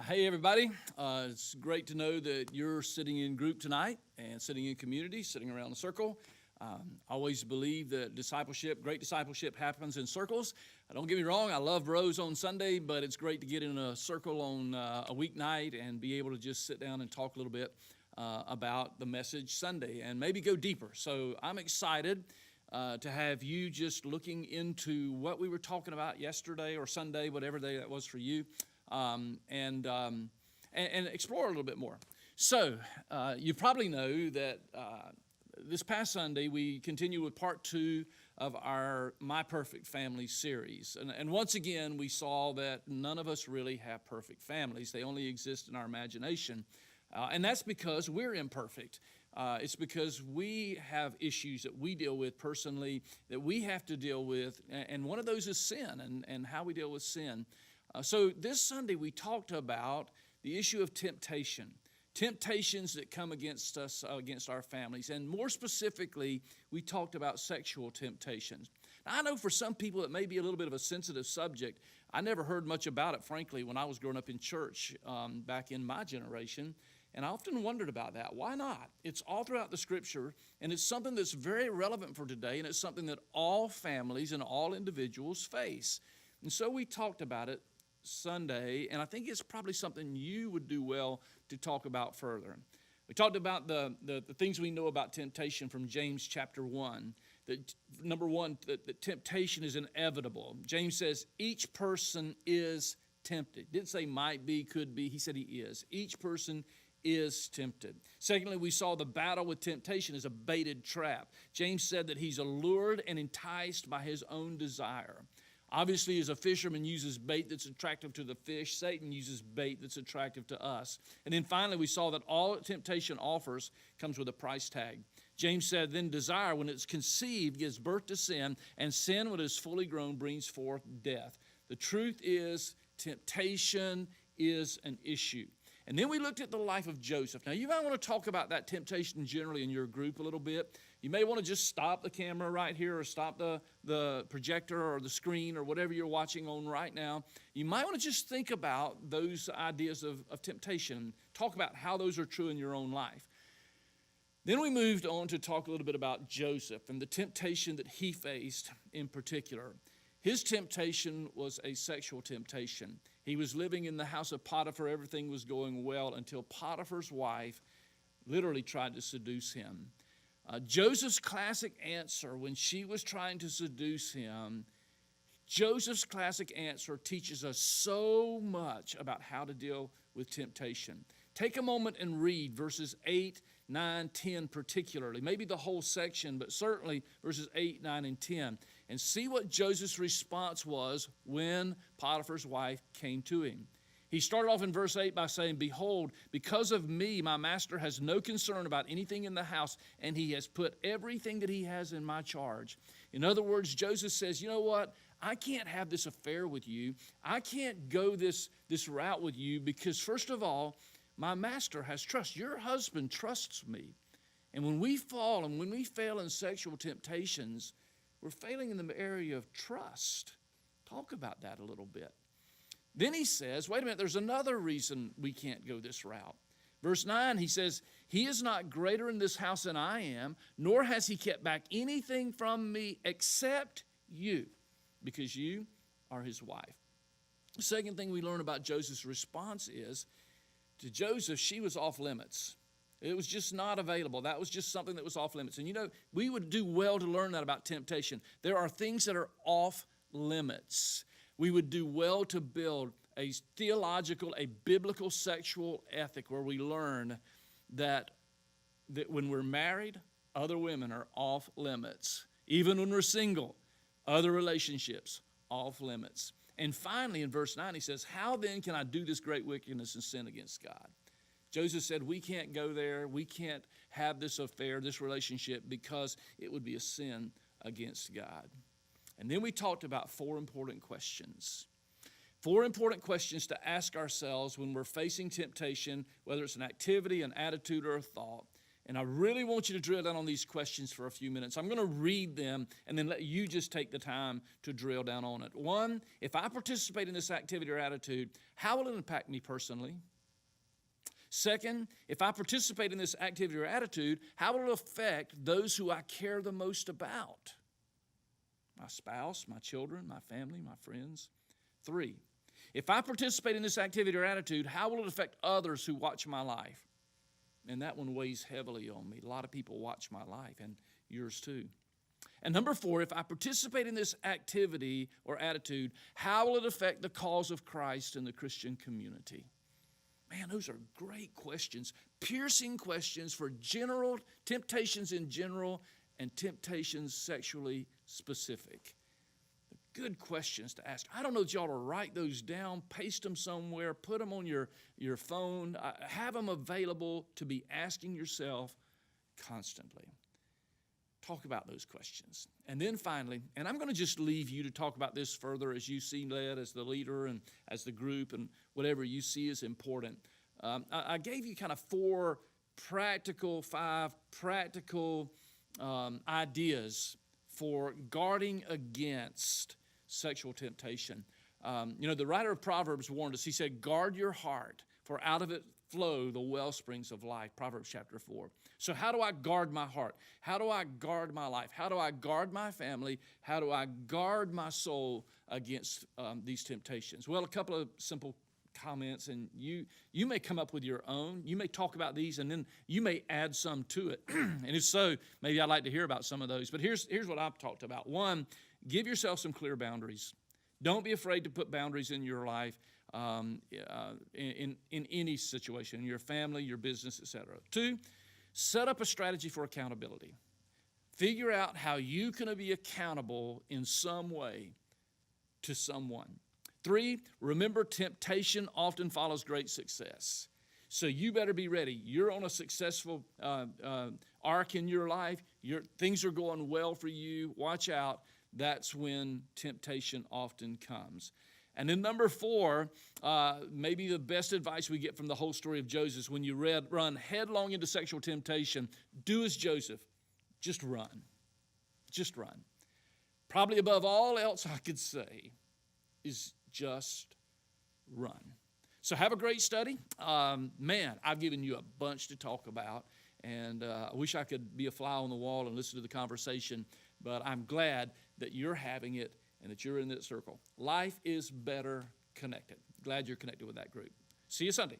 Hey, everybody. It's great to know that you're sitting in group tonight and sitting in community, sitting around a circle. I always believe that great discipleship happens in circles. Don't get me wrong, I love bros on Sunday, but it's great to get in a circle on a weeknight and be able to just sit down and talk a little bit about the message Sunday and maybe go deeper. So I'm excited to have you just looking into what we were talking about yesterday or Sunday, whatever day that was for you. And explore a little bit more. So you probably know that this past Sunday we continue with part 2 of our My Perfect Family series. And once again, we saw that none of us really have perfect families. They only exist in our imagination. And that's because we're imperfect. It's because we have issues that we deal with personally that we have to deal with. And one of those is sin and how we deal with sin. So this Sunday we talked about the issue of temptations that come against us, against our families. And more specifically, we talked about sexual temptations. Now, I know for some people it may be a little bit of a sensitive subject. I never heard much about it, frankly, when I was growing up in church back in my generation. And I often wondered about that. Why not? It's all throughout the Scripture, and it's something that's very relevant for today, and it's something that all families and all individuals face. And so we talked about it Sunday, and I think it's probably something you would do well to talk about further. We talked about the things we know about temptation from James chapter 1. That number one, that temptation is inevitable. James says each person is tempted. Didn't say might be, could be. He said he is. Each person is tempted. Secondly, we saw the battle with temptation as a baited trap. James said that he's allured and enticed by his own desire. Obviously, as a fisherman uses bait that's attractive to the fish, Satan uses bait that's attractive to us. And then finally, we saw that all temptation offers comes with a price tag. James said, then desire, when it's conceived, gives birth to sin, and sin, when it is fully grown, brings forth death. The truth is, temptation is an issue. And then we looked at the life of Joseph. Now, you might want to talk about that temptation generally in your group a little bit. You may want to just stop the camera right here or stop the projector or the screen or whatever you're watching on right now. You might want to just think about those ideas of temptation. Talk about how those are true in your own life. Then we moved on to talk a little bit about Joseph and the temptation that he faced in particular. His temptation was a sexual temptation. He was living in the house of Potiphar. Everything was going well until Potiphar's wife literally tried to seduce him. Joseph's classic answer when she was trying to seduce him, Joseph's classic answer teaches us so much about how to deal with temptation. Take a moment and read verses 8, 9, 10 particularly. Maybe the whole section, but certainly verses 8, 9, and 10. And see what Joseph's response was when Potiphar's wife came to him. He started off in verse 8 by saying, behold, because of me, my master has no concern about anything in the house, and he has put everything that he has in my charge. In other words, Joseph says, you know what? I can't have this affair with you. I can't go this route with you because, first of all, my master has trust. Your husband trusts me. And when we fall and when we fail in sexual temptations, we're failing in the area of trust. Talk about that a little bit. Then he says, wait a minute, there's another reason we can't go this route. Verse 9, he says, he is not greater in this house than I am, nor has he kept back anything from me except you, because you are his wife. The second thing we learn about Joseph's response is, to Joseph, she was off limits. It was just not available. That was just something that was off limits. And you know, we would do well to learn that about temptation. There are things that are off limits. We would do well to build a theological, a biblical sexual ethic where we learn that when we're married, other women are off limits. Even when we're single, other relationships, off limits. And finally, in verse 9, he says, how then can I do this great wickedness and sin against God? Joseph said, we can't go there. We can't have this affair, this relationship, because it would be a sin against God. And then we talked about 4 important questions. 4 important questions to ask ourselves when we're facing temptation, whether it's an activity, an attitude, or a thought. And I really want you to drill down on these questions for a few minutes. I'm going to read them and then let you just take the time to drill down on it. One, if I participate in this activity or attitude, how will it impact me personally? Second, if I participate in this activity or attitude, how will it affect those who I care the most about? My spouse, my children, my family, my friends. Three, if I participate in this activity or attitude, how will it affect others who watch my life? And that one weighs heavily on me. A lot of people watch my life, and yours too. And number four, if I participate in this activity or attitude, how will it affect the cause of Christ in the Christian community? Man, those are great questions, piercing questions for general temptations in general and temptations sexually specific. Good questions to ask. I don't know if you ought to write those down, paste them somewhere, put them on your phone, have them available to be asking yourself constantly. Talk about those questions. And then finally, and I'm going to just leave you to talk about this further as you see led, as the leader and as the group and whatever you see is important. I gave you kind of five practical ideas for guarding against sexual temptation. The writer of Proverbs warned us. He said, guard your heart, for out of it flow the well springs of life, Proverbs chapter 4. So how do I guard my heart? How do I guard my life? How do I guard my family? How do I guard my soul against these temptations? Well, a couple of simple comments, and you may come up with your own. You may talk about these, and then you may add some to it. And if so, maybe I'd like to hear about some of those. But here's what I've talked about. One, give yourself some clear boundaries. Don't be afraid to put boundaries in your life. In any situation, in your family, your business, etc. Two, set up a strategy for accountability. Figure out how you can be accountable in some way to someone. Three, remember temptation often follows great success. So you better be ready. You're on a successful arc in your life. Things are going well for you. Watch out. That's when temptation often comes. And then number four, maybe the best advice we get from the whole story of Joseph, when you run headlong into sexual temptation, do as Joseph. Just run. Just run. Probably above all else I could say is just run. So have a great study. Man, I've given you a bunch to talk about, and I wish I could be a fly on the wall and listen to the conversation, but I'm glad that you're having it and that you're in that circle. Life is better connected. Glad you're connected with that group. See you Sunday.